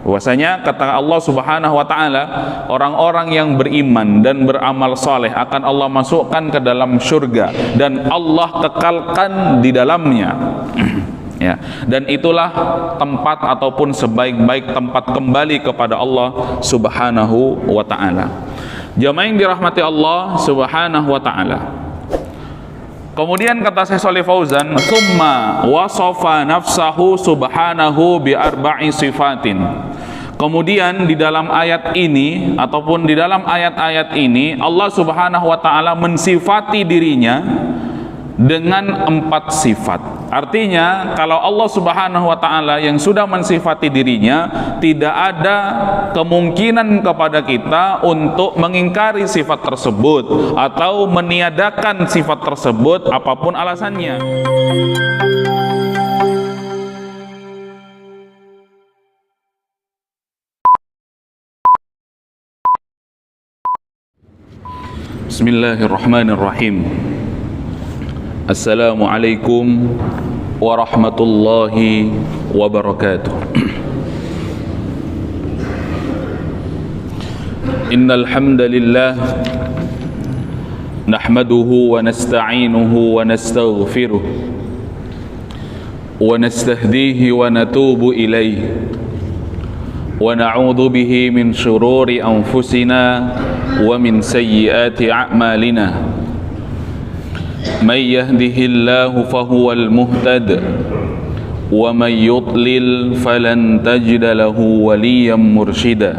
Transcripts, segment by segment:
Bahwasanya kata Allah Subhanahu wa taala, orang-orang yang beriman dan beramal saleh akan Allah masukkan ke dalam surga dan Allah kekalkan di dalamnya. Ya, dan itulah tempat ataupun sebaik-baik tempat kembali kepada Allah Subhanahu wa taala. Jamaah yang dirahmati Allah Subhanahu wa taala. Kemudian kata Syekh Shalih Fauzan, "Tsumma wasafa nafsahu subhanahu bi arba'i sifatin." Kemudian di dalam ayat ini ataupun di dalam ayat-ayat ini Allah Subhanahu wa taala mensifati dirinya dengan 4 sifat. Artinya kalau Allah Subhanahu wa taala yang sudah mensifati dirinya, tidak ada kemungkinan kepada kita untuk mengingkari sifat tersebut atau meniadakan sifat tersebut apapun alasannya. Bismillahirrahmanirrahim. Assalamualaikum warahmatullahi wabarakatuh. Innal hamdalillah nahmaduhu wa nasta'inuhu wa nastaghfiruh wa nastahdihi wa natubu ilayhi wa na'udzu bihi min shururi anfusina wa min sayyiati a'malina. من يهده الله فهو المهتد ومن يضلل فلن تجد له وليا مرشدا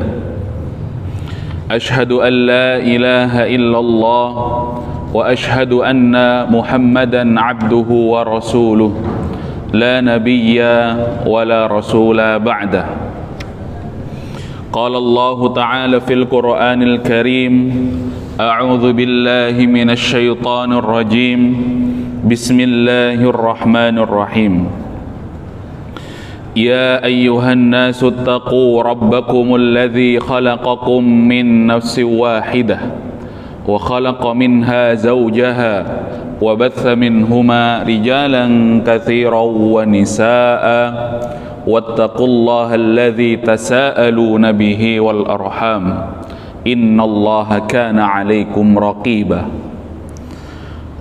أشهد أن لا إله إلا الله وأشهد أن محمدا عبده ورسوله لا نبي ولا رسول بعده قال الله تعالى في القرآن الكريم أعوذ بالله من الشيطان الرجيم بسم الله الرحمن الرحيم يا أيها الناس اتقوا ربكم الذي خلقكم من نفس واحدة وخلق منها زوجها وبث منهما رجالا كثيرا ونساء واتقوا الله الذي تساءلون به والأرحام إن الله كان عليكم رقيبا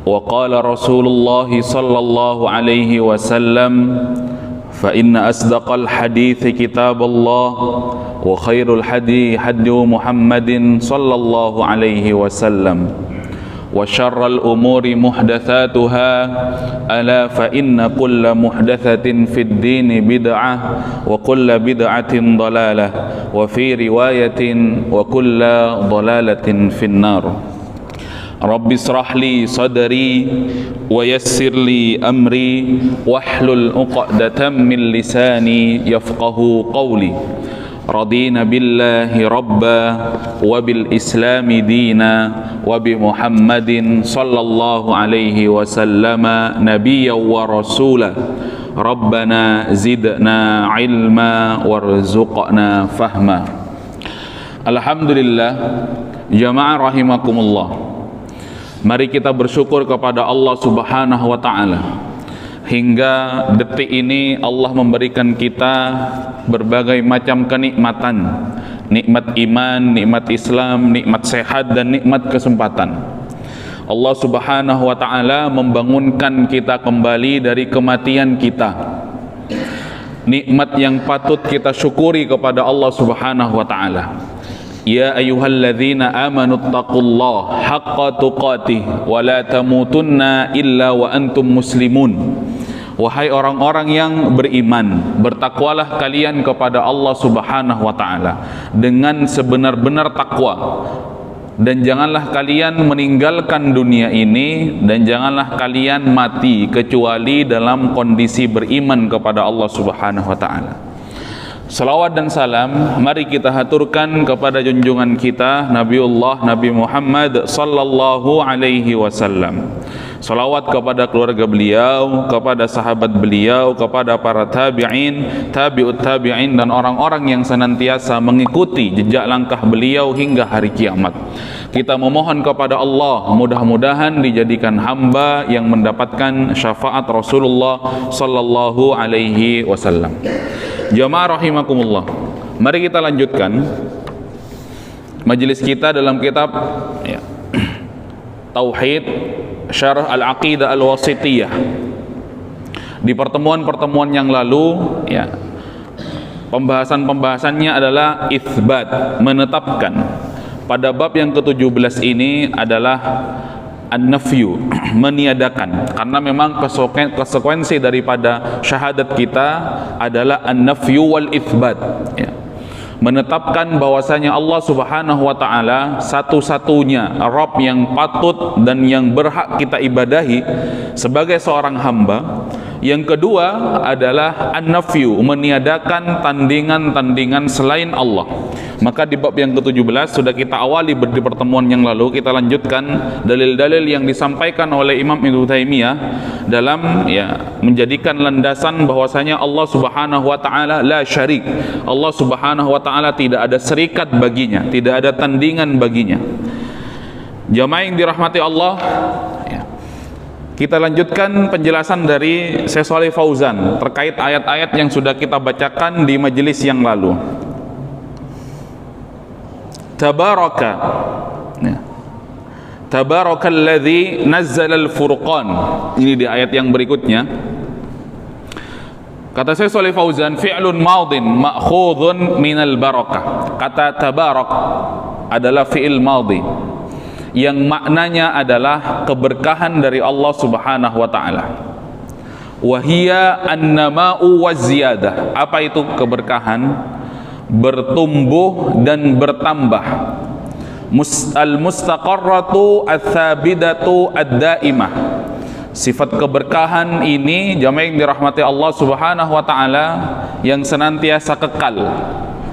وقال رسول الله صلى الله عليه وسلم فإن أصدق الحديث كتاب الله وخير الحديث حديث محمد صلى الله عليه وسلم وشر الأمور محدثاتها ألا فإن كل محدثة في الدين بدعة وكل بدعة ضلالة وفي رواية وكل ضلالة في النار رب اشرح لي صدري ويسر لي أمري واحلل عقدة من لساني يفقه قولي رضينا بالله ربا وبالإسلام دينا وبمحمد صلى الله عليه وسلم نبيا ورسولا ربنا زدنا علما وارزقنا فهما. Alhamdulillah, jamaah rahimakumullah. Mari kita bersyukur kepada Allah Subhanahu wa taala. Hingga detik ini Allah memberikan kita berbagai macam kenikmatan, nikmat iman, nikmat Islam, nikmat sehat dan nikmat kesempatan. Allah Subhanahu wa taala membangunkan kita kembali dari kematian kita. Nikmat yang patut kita syukuri kepada Allah Subhanahu wa taala. Ya ayyuhalladzina amanu taqullaha haqqa tuqatih wa la tamutunna illa wa antum muslimun. Wahai orang-orang yang beriman, bertakwalah kalian kepada Allah Subhanahu wa taala dengan sebenar-benar takwa, dan janganlah kalian meninggalkan dunia ini, dan janganlah kalian mati kecuali dalam kondisi beriman kepada Allah Subhanahu wa taala. Salawat dan salam mari kita haturkan kepada junjungan kita Nabiullah Nabi Muhammad sallallahu alaihi wasallam. Salawat kepada keluarga beliau, kepada sahabat beliau, kepada para tabi'in, tabi'ut tabi'in, dan orang-orang yang senantiasa mengikuti jejak langkah beliau hingga hari kiamat. Kita memohon kepada Allah, mudah-mudahan dijadikan hamba yang mendapatkan syafaat Rasulullah sallallahu alaihi wasallam. Jamaah rahimakumullah. Mari kita lanjutkan majelis kita dalam kitab Tauhid Syarah Al-Aqidah Al-Wasithiyah. Di pertemuan-pertemuan yang lalu pembahasannya adalah itsbat, menetapkan. Pada bab yang ke-17 ini adalah an-nafyu, meniadakan, karena memang konsekuensi daripada syahadat kita adalah an-nafyu wal itsbat, menetapkan bahwasanya Allah Subhanahu wa taala satu-satunya Rabb yang patut dan yang berhak kita ibadahi sebagai seorang hamba. Yang kedua adalah an-nafyu, meniadakan tandingan-tandingan selain Allah. Maka di bab yang ke-17 sudah kita awali di pertemuan yang lalu, kita lanjutkan dalil-dalil yang disampaikan oleh Imam Ibnu Taimiyah dalam menjadikan landasan bahwasanya Allah Subhanahu wa taala la syarik. Allah Subhanahu wa taala tidak ada serikat baginya, tidak ada tandingan baginya. Jamaah yang dirahmati Allah, kita lanjutkan penjelasan dari Syekh Shalih Fauzan terkait ayat-ayat yang sudah kita bacakan di majelis yang lalu. Tabaraka, Tabarakalladzi nazzala al-furqan. Ini di ayat yang berikutnya. Kata Syekh Shalih Fauzan, fi'lun madin ma'khudhun minal barakah. Kata tabarak adalah fi'il madhi yang maknanya adalah keberkahan dari Allah Subhanahu wa taala. Wahia an-nama'u waziyadah. Apa itu keberkahan? Bertumbuh dan bertambah. Al-mustaqarratu ats-tsabidatu ad-daimah. Sifat keberkahan ini jamaah yang dirahmati Allah Subhanahu wa taala yang senantiasa kekal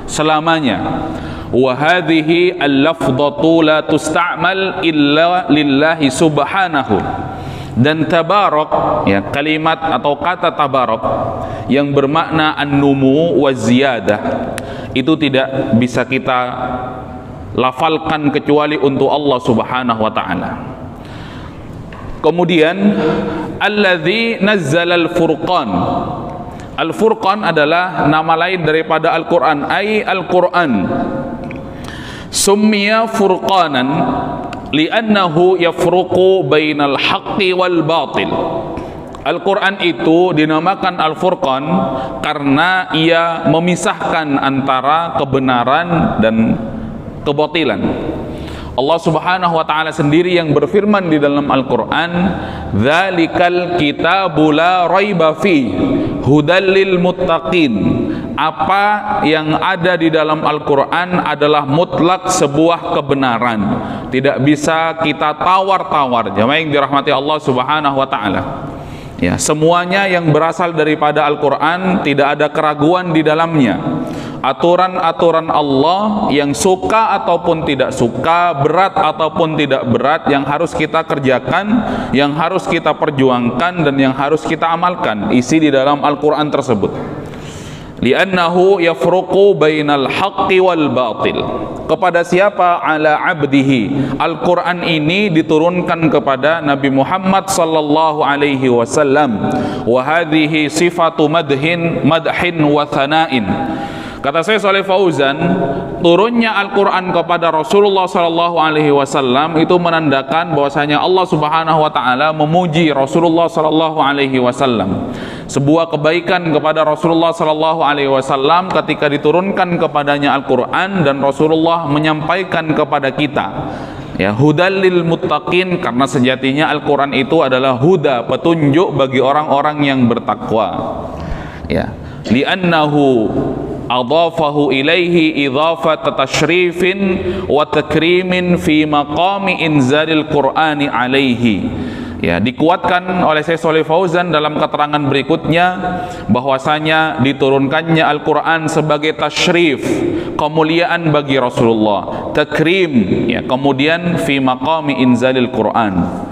selamanya. Wa hadhihi al-lafdhatu la tusta'mal illa lillahi subhanahu. Dan tabarak, kalimat atau kata tabarak yang bermakna an-numu wa ziyadah, itu tidak bisa kita lafalkan kecuali untuk Allah Subhanahu wa taala. Kemudian alladzi nazzala al-furqan. Al-furqan adalah nama lain daripada Al-Qur'an, ai Al-Qur'an. Summiya furqanan li'annahu yafruqu bainal haqqi wal batil. Al-Quran itu dinamakan Al-Furqan karena ia memisahkan antara kebenaran dan kebatilan. Allah Subhanahu wa taala sendiri yang berfirman di dalam Al-Quran, "Dzalikal kitabu la raiba fi hudal lil muttaqin." Apa yang ada di dalam Al-Quran adalah mutlak sebuah kebenaran, tidak bisa kita tawar-tawar. Jamaah yang dirahmati Allah Subhanahu wa taala, semuanya yang berasal daripada Al-Quran tidak ada keraguan di dalamnya. Aturan-aturan Allah yang suka ataupun tidak suka, berat ataupun tidak berat, yang harus kita kerjakan, yang harus kita perjuangkan, dan yang harus kita amalkan, isi di dalam Al-Quran tersebut. Li'annahu yafruqu bainal haqqi wal batil. Kepada siapa? Ala abdihi. Al-Quran ini diturunkan kepada Nabi Muhammad sallallahu alaihi wasallam. Wa hadhihi sifatu madhin wa thana'in. Kata Syekh Shalih Fauzan, turunnya Al-Quran kepada Rasulullah sallallahu alaihi wasallam itu menandakan bahwasanya Allah Subhanahu wa taala memuji Rasulullah sallallahu alaihi wasallam. Sebuah kebaikan kepada Rasulullah sallallahu alaihi wasallam ketika diturunkan kepadanya Al-Quran dan Rasulullah menyampaikan kepada kita, hudal lil muttaqin, karena sejatinya Al-Quran itu adalah huda, petunjuk bagi orang-orang yang bertakwa. Li'annahu adhafahu ilaihi idhafat tashrifin wa takrimin fi maqami inzalil Qur'ani alaihi. Dikuatkan oleh Syekh Shalih Fauzan dalam keterangan berikutnya bahwasanya diturunkannya Al-Quran sebagai tashrif, kemuliaan bagi Rasulullah, takrim, kemudian fi maqami inzalil Qur'an.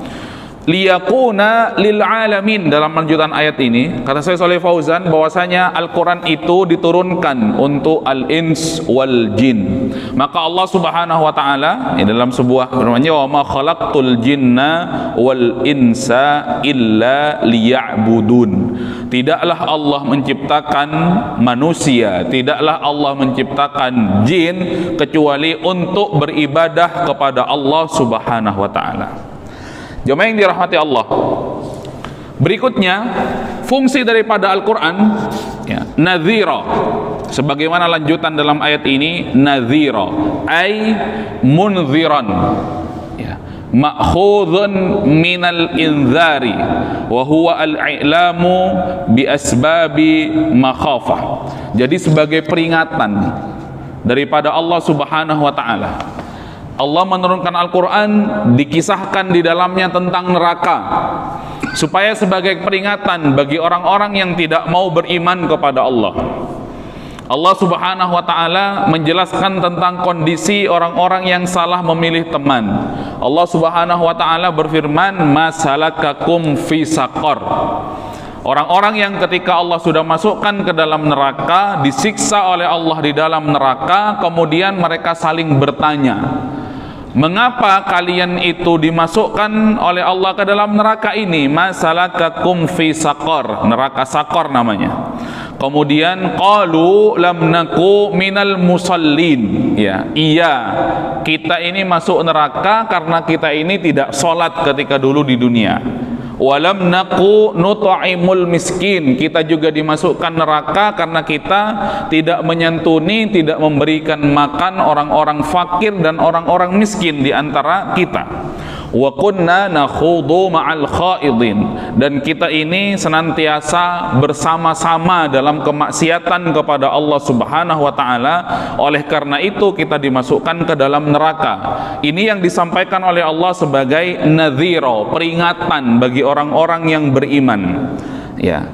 Liyakuna lil alamin. Dalam lanjutan ayat ini kata Syekh Shalih Fauzan bahwasanya Al-Quran itu diturunkan untuk al-ins wal jin. Maka Allah Subhanahu wa taala dalam sebuah firman-Nya, wa ma khalaqtul jinna wal insa illa liya'budun. tidaklah Allah menciptakan manusia, tidaklah Allah menciptakan jin kecuali untuk beribadah kepada Allah Subhanahu wa taala. Jemaah yang dirahmati Allah, berikutnya fungsi daripada Al-Qur'an ya, nadhira. Sebagaimana lanjutan dalam ayat ini, nadhira ay munziran ya, ma'khudhun minal inzari wa huwa al-i'lamu bi asbabi makhafah. Jadi sebagai peringatan daripada Allah Subhanahu wa taala. Allah menurunkan Al-Qur'an, dikisahkan di dalamnya tentang neraka supaya sebagai peringatan bagi orang-orang yang tidak mau beriman kepada Allah. Allah Subhanahu wa taala menjelaskan tentang kondisi orang-orang yang salah memilih teman. Allah Subhanahu wa taala berfirman, "Masalakakum fi saqar." Orang-orang yang ketika Allah sudah masukkan ke dalam neraka, disiksa oleh Allah di dalam neraka, kemudian mereka saling bertanya, mengapa kalian itu dimasukkan oleh Allah ke dalam neraka ini? Masalakakum fi saqar, neraka Saqar namanya. Kemudian qalu lam naku minal musallin, ya, iya, kita ini masuk neraka karena kita ini tidak sholat ketika dulu di dunia. Walam naku nut'imul miskin, kita juga dimasukkan neraka karena kita tidak menyantuni, tidak memberikan makan orang-orang fakir dan orang-orang miskin di antara kita. Wa kunna nakhudu ma'al khaidin, dan kita ini senantiasa bersama-sama dalam kemaksiatan kepada Allah Subhanahu wa taala. Oleh karena itu kita dimasukkan ke dalam neraka. Ini yang disampaikan oleh Allah sebagai nadhira, peringatan bagi orang-orang yang beriman. Ya,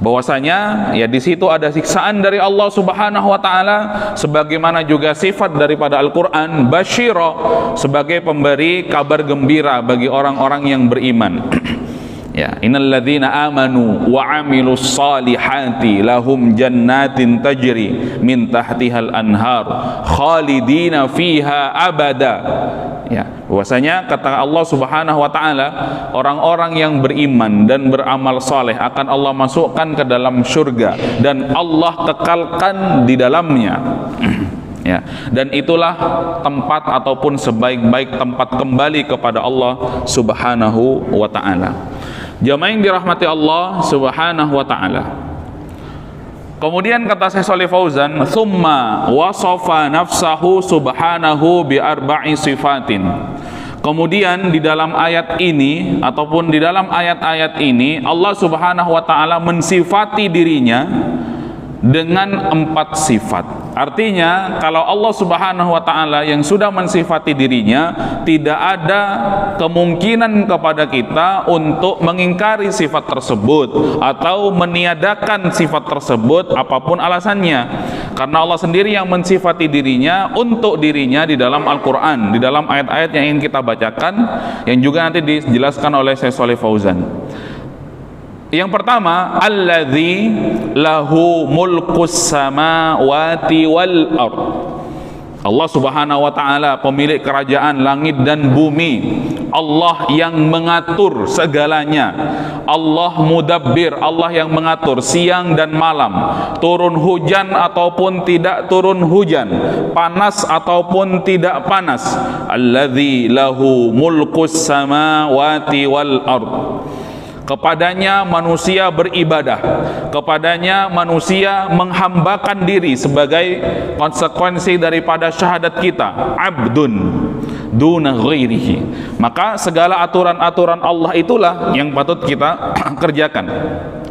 bahwasanya ya di situ ada siksaan dari Allah Subhanahu wa taala, sebagaimana juga sifat daripada Al-Qur'an basyira, sebagai pemberi kabar gembira bagi orang-orang yang beriman. Ya, innalladzina amanu wa amilus salihati lahum jannatin tajri min tahtihal anhar khalidina fiha abada. Ya, bahwasanya kata Allah Subhanahu wa taala, orang-orang yang beriman dan beramal saleh akan Allah masukkan ke dalam surga dan Allah kekalkan di dalamnya. Ya, dan itulah tempat ataupun sebaik-baik tempat kembali kepada Allah Subhanahu wa taala. Jamaah yang dirahmati Allah Subhanahu wa taala. Kemudian kata Syekh Shalih Fauzan, "Tsumma wasafa nafsahu subhanahu bi arba'i sifatin." Kemudian di dalam ayat ini ataupun di dalam ayat-ayat ini Allah Subhanahu wa taala mensifati dirinya dengan 4 sifat. Artinya kalau Allah Subhanahu wa taala yang sudah mensifati dirinya, tidak ada kemungkinan kepada kita untuk mengingkari sifat tersebut atau meniadakan sifat tersebut apapun alasannya. Karena Allah sendiri yang mensifati dirinya untuk dirinya di dalam Al-Qur'an, di dalam ayat-ayat yang ingin kita bacakan, yang juga nanti dijelaskan oleh Syekh Shalih Fauzan. Yang pertama, alladzi lahu mulkus samawati wal ard. Allah Subhanahu wa taala pemilik kerajaan langit dan bumi. Allah yang mengatur segalanya. Allah mudabbir, Allah yang mengatur siang dan malam, turun hujan ataupun tidak turun hujan, panas ataupun tidak panas. Alladzi lahu mulkus samawati wal ard. Kepadanya manusia beribadah, kepadanya manusia menghambakan diri sebagai konsekuensi daripada syahadat kita, abdun duna ghairihi. Maka segala aturan-aturan Allah itulah yang patut kita kerjakan.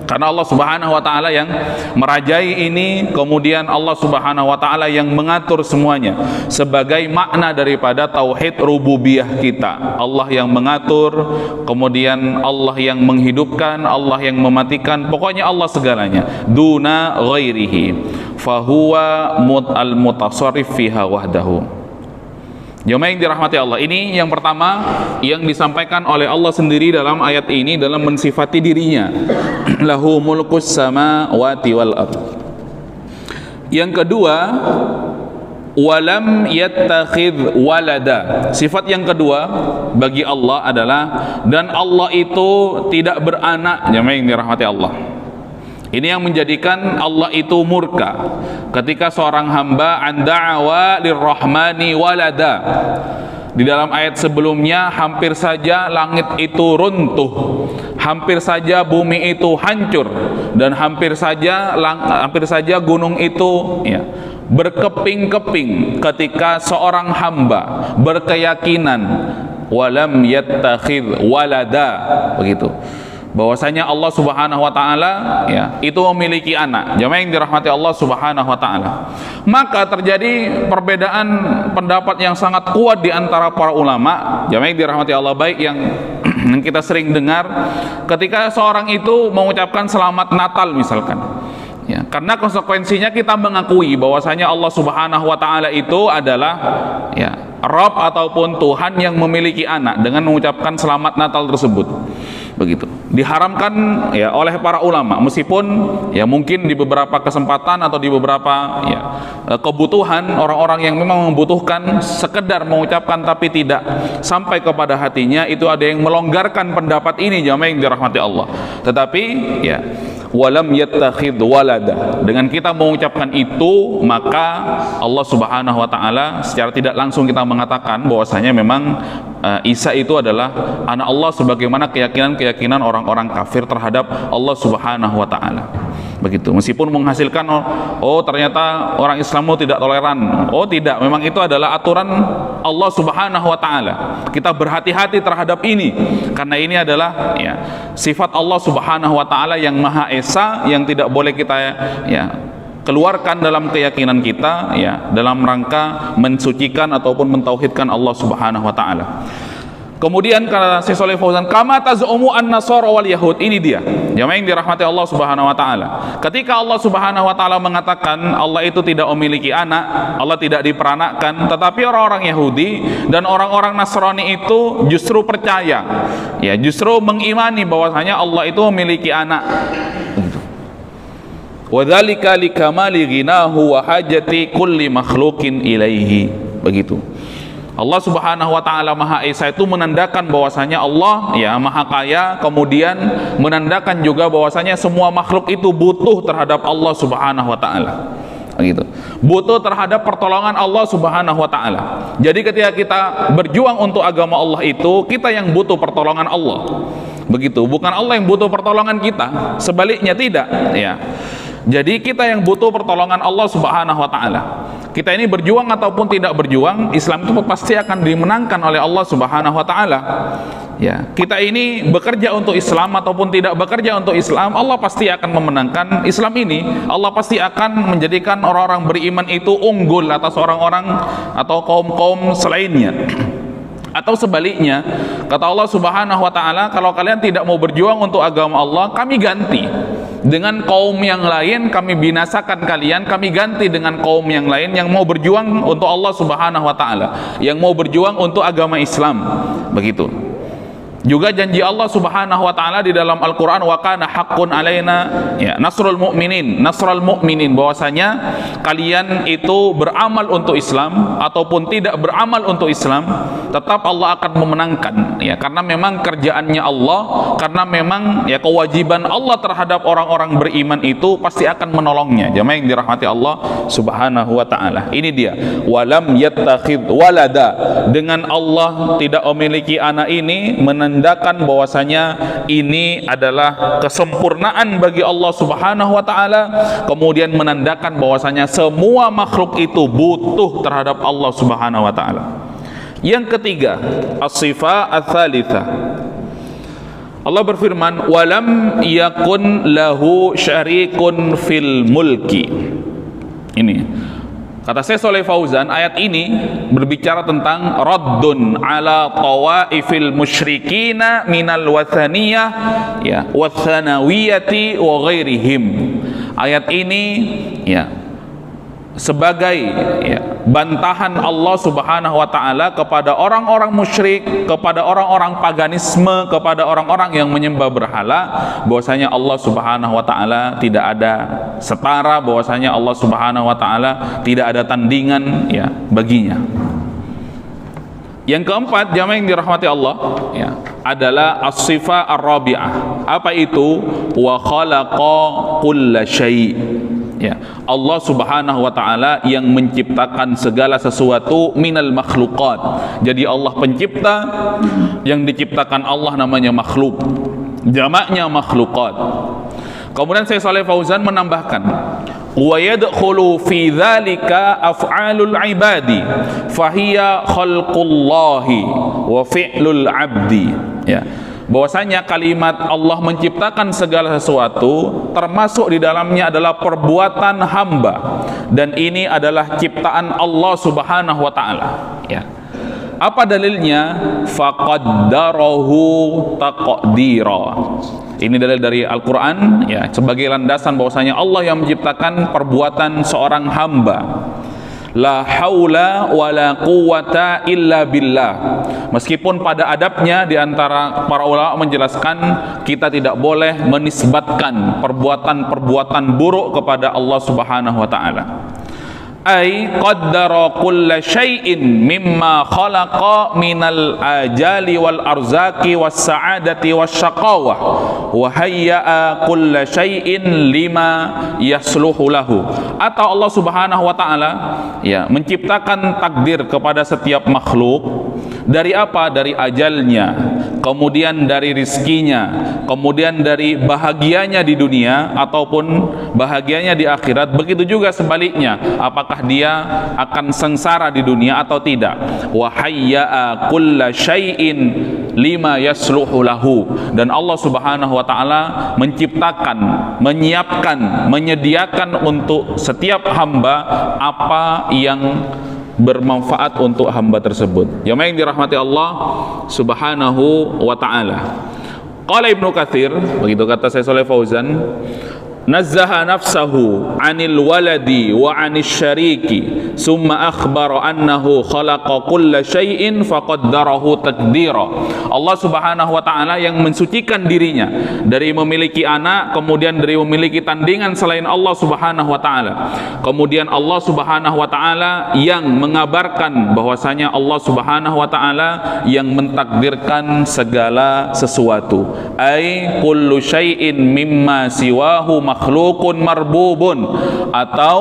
Karena Allah Subhanahu wa taala yang merajai ini, kemudian Allah Subhanahu wa taala yang mengatur semuanya. Sebagai makna daripada tauhid rububiyah kita, Allah yang mengatur, kemudian Allah yang menghidupkan, Allah yang mematikan, pokoknya Allah segalanya. Duna ghairihi fahuwa al-mutasarrif fiha wahdahu. Jemaah yang dirahmati Allah, ini yang pertama yang disampaikan oleh Allah sendiri dalam ayat ini dalam mensifati dirinya. Lahu mulkus samawati wal ard. Yang kedua, walam yattakhidh walada. Sifat yang kedua bagi Allah adalah, dan Allah itu tidak beranak. Jemaah yang dirahmati Allah, Ini yang menjadikan Allah itu murka ketika seorang hamba anda'awa lirrahmani walada. Di dalam ayat sebelumnya hampir saja langit itu runtuh, hampir saja bumi itu hancur, dan hampir saja gunung itu berkeping-keping ketika seorang hamba berkeyakinan walam yattakhidh walada, begitu, bahwasanya Allah Subhanahu wa taala itu memiliki anak. Jamaah yang dirahmati Allah Subhanahu wa taala. Maka terjadi perbedaan pendapat yang sangat kuat di antara para ulama. Jamaah yang dirahmati Allah, baik yang kita sering dengar ketika seorang itu mengucapkan selamat Natal misalkan. Karena konsekuensinya kita mengakui bahwasanya Allah Subhanahu wa taala itu adalah Rabb ataupun Tuhan yang memiliki anak dengan mengucapkan selamat Natal tersebut. Begitu. Diharamkan oleh para ulama, meskipun mungkin di beberapa kesempatan atau di beberapa kebutuhan orang-orang yang memang membutuhkan sekedar mengucapkan tapi tidak sampai kepada hatinya, itu ada yang melonggarkan pendapat ini, jamaah yang dirahmati Allah. Tetapi walam yattakhidh walada, dengan kita mengucapkan itu maka Allah Subhanahu wa taala secara tidak langsung kita mengatakan bahwasanya memang Isa itu adalah anak Allah, sebagaimana keyakinan orang-orang kafir terhadap Allah Subhanahu wa taala. Begitu. Meskipun menghasilkan ternyata orang Islam tidak toleran. Tidak, memang itu adalah aturan Allah Subhanahu wa taala. Kita berhati-hati terhadap ini karena ini adalah sifat Allah Subhanahu wa taala yang Maha Esa, yang tidak boleh kita keluarkan dalam keyakinan kita dalam rangka mensucikan ataupun mentauhidkan Allah Subhanahu wa taala. Kemudian kata Syekh Shalih Fauzan, kama tazumu an-nasara wal yahud, ini dia jamaah yang dirahmati Allah Subhanahu wa taala. Ketika Allah Subhanahu wa taala mengatakan Allah itu tidak memiliki anak, Allah tidak diperanakkan, tetapi orang-orang Yahudi dan orang-orang Nasrani itu justru percaya, justru mengimani bahwasanya Allah itu memiliki anak. Wadzalika likamali ghinahu wa hajati kulli makhluqin ilaihi. Begitu. Allah Subhanahu wa taala Maha Esa itu menandakan bahwasanya Allah Maha Kaya, kemudian menandakan juga bahwasanya semua makhluk itu butuh terhadap Allah Subhanahu wa taala. Begitu. Butuh terhadap pertolongan Allah Subhanahu wa taala. Jadi ketika kita berjuang untuk agama Allah itu, kita yang butuh pertolongan Allah. Begitu. Bukan Allah yang butuh pertolongan kita, sebaliknya tidak, Jadi kita yang butuh pertolongan Allah Subhanahu wa taala. Kita ini berjuang ataupun tidak berjuang, Islam itu pasti akan dimenangkan oleh Allah Subhanahu wa taala. Kita ini bekerja untuk Islam ataupun tidak bekerja untuk Islam, Allah pasti akan memenangkan Islam ini. Allah pasti akan menjadikan orang-orang beriman itu unggul atas orang-orang atau kaum-kaum selainnya. Atau sebaliknya, kata Allah Subhanahu wa taala, kalau kalian tidak mau berjuang untuk agama Allah, kami ganti dengan kaum yang lain, kami binasakan kalian, kami ganti dengan kaum yang lain yang mau berjuang untuk Allah Subhanahu wa taala, yang mau berjuang untuk agama Islam. Begitu. Juga janji Allah Subhanahu wa taala di dalam Al-Qur'an, wa kana haqqun alaina nasrul mu'minin, bahwasanya kalian itu beramal untuk Islam ataupun tidak beramal untuk Islam, tetap Allah akan memenangkan, karena memang kerjaannya Allah, karena memang kewajiban Allah terhadap orang-orang beriman itu pasti akan menolongnya. Jamaah yang dirahmati Allah Subhanahu wa taala. Ini dia, walam yattakhidh walada, dengan Allah tidak memiliki anak ini menandakan bahwasanya ini adalah kesempurnaan bagi Allah Subhanahu wa taala, kemudian menandakan bahwasanya semua makhluk itu butuh terhadap Allah Subhanahu wa taala. Yang ketiga, as-sifah ats-tsalitsah. Allah berfirman, walam yakun lahu syarikun fil mulki. Ini kata Syekh Shalih Fauzan, ayat ini berbicara tentang raddun ala tawaifil musyrikina minal wathaniyah wathanawiyati wa ghairihim. Ayat ini sebagai bantahan Allah Subhanahu wa taala kepada orang-orang musyrik, kepada orang-orang paganisme, kepada orang-orang yang menyembah berhala, bahwasanya Allah Subhanahu wa taala tidak ada setara, bahwasanya Allah Subhanahu wa taala tidak ada tandingan baginya. Yang keempat, jamaah yang dirahmati Allah, adalah as-sifah ar-rabi'ah. Apa itu? Wa khalaqa kulla syai'. Ya, Allah Subhanahu wa taala yang menciptakan segala sesuatu minal makhluqat. Jadi Allah pencipta, yang diciptakan Allah namanya makhluk. Jamaknya makhluqat. Kemudian Syekh Shalih Fauzan menambahkan, wa yadkhulu fi dzalika af'alul ibadi fahiya khalqullahi wa fi'lul 'abdi. Ya, bahwasanya kalimat Allah menciptakan segala sesuatu termasuk di dalamnya adalah perbuatan hamba, dan ini adalah ciptaan Allah Subhanahu wa taala. Ya. Apa dalilnya? Faqaddarahu taqdira. Ini dalil dari Al-Quran, ya, sebagai landasan bahwasanya Allah yang menciptakan perbuatan seorang hamba. La haula wa la quwwata illa billah. Meskipun pada adabnya di antara para ulama menjelaskan kita tidak boleh menisbatkan perbuatan-perbuatan buruk kepada Allah Subhanahu wa taala. Ay qaddara kulla syai'in mimma khalaqa minal ajali wal arzaki was sa'adati was syaqawah wa hayya'a kulla syai'in lima yasluhu lahu. Atau Allah Subhanahu wa taala, ya, menciptakan takdir kepada setiap makhluk. Dari apa? Dari ajalnya, kemudian dari rizkinya, kemudian dari bahagianya di dunia ataupun bahagianya di akhirat. Begitu juga sebaliknya, apakah dia akan sengsara di dunia atau tidak. Wa hayya'a kulla syai'in lima yasluhu lahu. Dan Allah Subhanahu wa taala menciptakan, menyiapkan, menyediakan untuk setiap hamba apa yang bermanfaat untuk hamba tersebut. Jamaah yang dirahmati Allah Subhanahu wa taala. Qala Ibnu Katsir, begitu kata Syekh Shalih Fauzan, nazzaha nafsahu 'anil waladi wa 'anil syariki summa akhbara annahu khalaqa kulla syai'in faqaddarahu taqdira. Allah Subhanahu wa taala yang mensucikan dirinya dari memiliki anak, kemudian dari memiliki tandingan selain Allah Subhanahu wa taala. Kemudian Allah Subhanahu wa taala yang mengabarkan bahwasanya Allah Subhanahu wa taala yang mentakdirkan segala sesuatu. Ai kullu syai'in mimma siwahu makhlukun marbubun, atau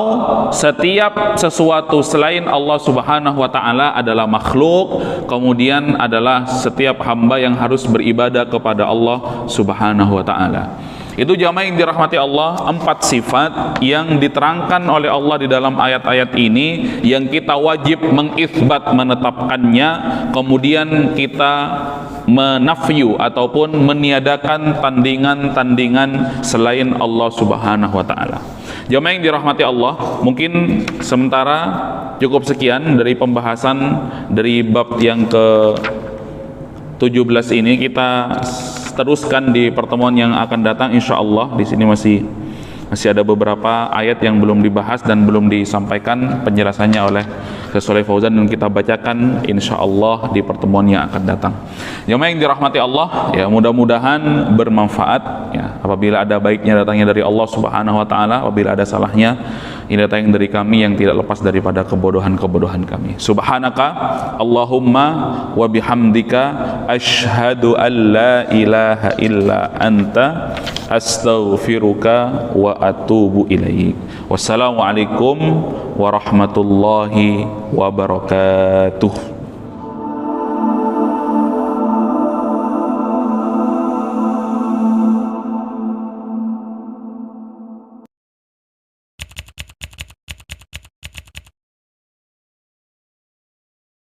setiap sesuatu selain Allah Subhanahu wa taala adalah makhluk, kemudian adalah setiap hamba yang harus beribadah kepada Allah Subhanahu wa taala. Itu jamaah yang dirahmati Allah, 4 sifat yang diterangkan oleh Allah di dalam ayat-ayat ini yang kita wajib mengitsbat, menetapkannya, kemudian kita menafyu ataupun meniadakan tandingan-tandingan selain Allah Subhanahu wa taala. Jamaah yang dirahmati Allah, mungkin sementara cukup sekian dari pembahasan dari bab yang ke-17 ini. Kita teruskan di pertemuan yang akan datang insyaallah. Di sini masih ada beberapa ayat yang belum dibahas dan belum disampaikan penjelasannya oleh Syekh Shalih Fauzan, dan kita bacakan insyaallah di pertemuan yang akan datang. Jemaah yang dirahmati Allah, ya, mudah-mudahan bermanfaat, ya. Apabila ada baiknya datangnya dari Allah Subhanahu wa taala, apabila ada salahnya ini datang dari kami yang tidak lepas daripada kebodohan-kebodohan kami. Subhanaka Allahumma wa bihamdika asyhadu an la ilaha illa anta astaghfiruka wa atubu ilaik. Wassalamualaikum warahmatullahi wabarakatuh.